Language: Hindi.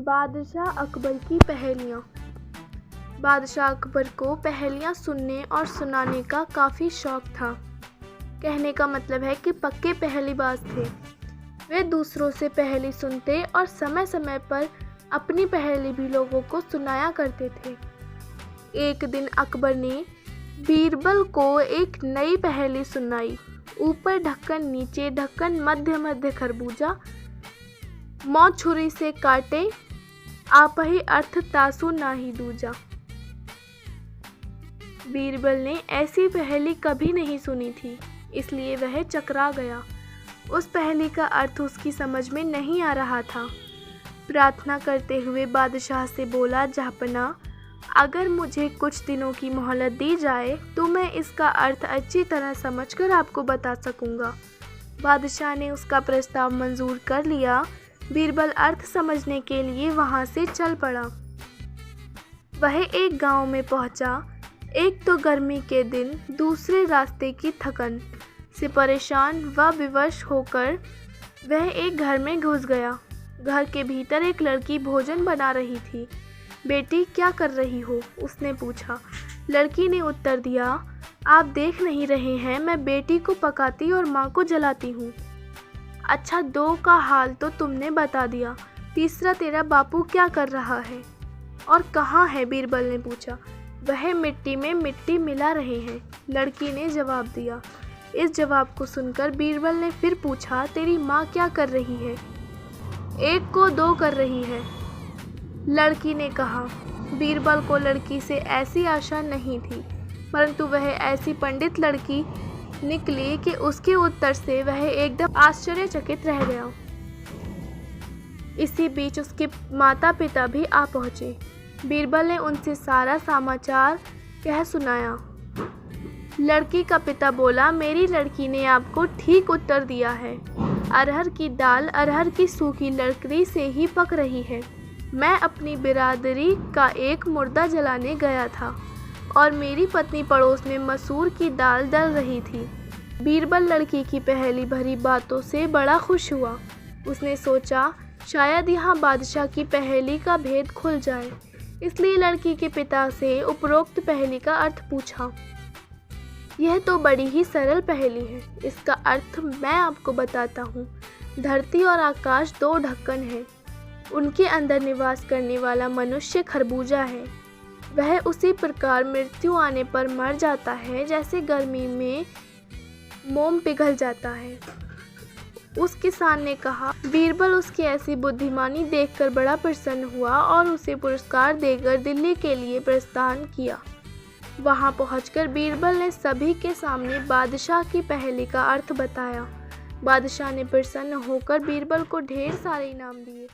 बादशाह अकबर की पहेलियाँ। बादशाह अकबर को पहेलियाँ सुनने और सुनाने का काफ़ी शौक था। कहने का मतलब है कि पक्के पहेलीबाज थे। वे दूसरों से पहेली सुनते और समय समय पर अपनी पहेली भी लोगों को सुनाया करते थे। एक दिन अकबर ने बीरबल को एक नई पहेली सुनाई। ऊपर ढक्कन, नीचे ढक्कन, मध्य मध्य खरबूजा, मौ छुरी से काटे, आपहि अर्थ तासु नाही दूजा। बीरबल ने ऐसी पहेली कभी नहीं सुनी थी, इसलिए वह चकरा गया। उस पहेली का अर्थ उसकी समझ में नहीं आ रहा था। प्रार्थना करते हुए बादशाह से बोला, जहाँपना, अगर मुझे कुछ दिनों की मोहलत दी जाए तो मैं इसका अर्थ अच्छी तरह समझकर आपको बता सकूंगा। बादशाह ने उसका प्रस्ताव मंजूर कर लिया। बीरबल अर्थ समझने के लिए वहां से चल पड़ा। वह एक गांव में पहुंचा। एक तो गर्मी के दिन, दूसरे रास्ते की थकन से परेशान व विवश होकर वह एक घर में घुस गया। घर के भीतर एक लड़की भोजन बना रही थी। बेटी, क्या कर रही हो? उसने पूछा। लड़की ने उत्तर दिया, आप देख नहीं रहे हैं, मैं बेटी को पकाती और माँ को जलाती हूँ। अच्छा, दो का हाल तो तुमने बता दिया, तीसरा तेरा बापू क्या कर रहा है और कहाँ है? बीरबल ने पूछा। वह मिट्टी में मिट्टी मिला रहे हैं, लड़की ने जवाब दिया। इस जवाब को सुनकर बीरबल ने फिर पूछा, तेरी माँ क्या कर रही है? एक को दो कर रही है, लड़की ने कहा। बीरबल को लड़की से ऐसी आशा नहीं थी, परंतु वह ऐसी पंडित लड़की निकली कि उसके उत्तर से वह एकदम आश्चर्यचकित रह गया। इसी बीच उसके माता पिता भी आ पहुंचे। बीरबल ने उनसे सारा समाचार कह सुनाया। लड़की का पिता बोला, मेरी लड़की ने आपको ठीक उत्तर दिया है। अरहर की दाल अरहर की सूखी लकड़ी से ही पक रही है। मैं अपनी बिरादरी का एक मुर्दा जलाने गया था और मेरी पत्नी पड़ोस में मसूर की दाल दल रही थी। बीरबल लड़की की पहेली भरी बातों से बड़ा खुश हुआ। उसने सोचा, शायद यहाँ बादशाह की पहेली का भेद खुल जाए, इसलिए लड़की के पिता से उपरोक्त पहेली का अर्थ पूछा। यह तो बड़ी ही सरल पहेली है, इसका अर्थ मैं आपको बताता हूँ। धरती और आकाश दो ढक्कन हैं, उनके अंदर निवास करने वाला मनुष्य खरबूजा है। वह उसी प्रकार मृत्यु आने पर मर जाता है जैसे गर्मी में मोम पिघल जाता है। उस किसान ने कहा। बीरबल उसकी ऐसी बुद्धिमानी देखकर बड़ा प्रसन्न हुआ और उसे पुरस्कार देकर दिल्ली के लिए प्रस्थान किया। वहां पहुंचकर बीरबल ने सभी के सामने बादशाह की पहेली का अर्थ बताया। बादशाह ने प्रसन्न होकर बीरबल को ढेर सारे इनाम दिए।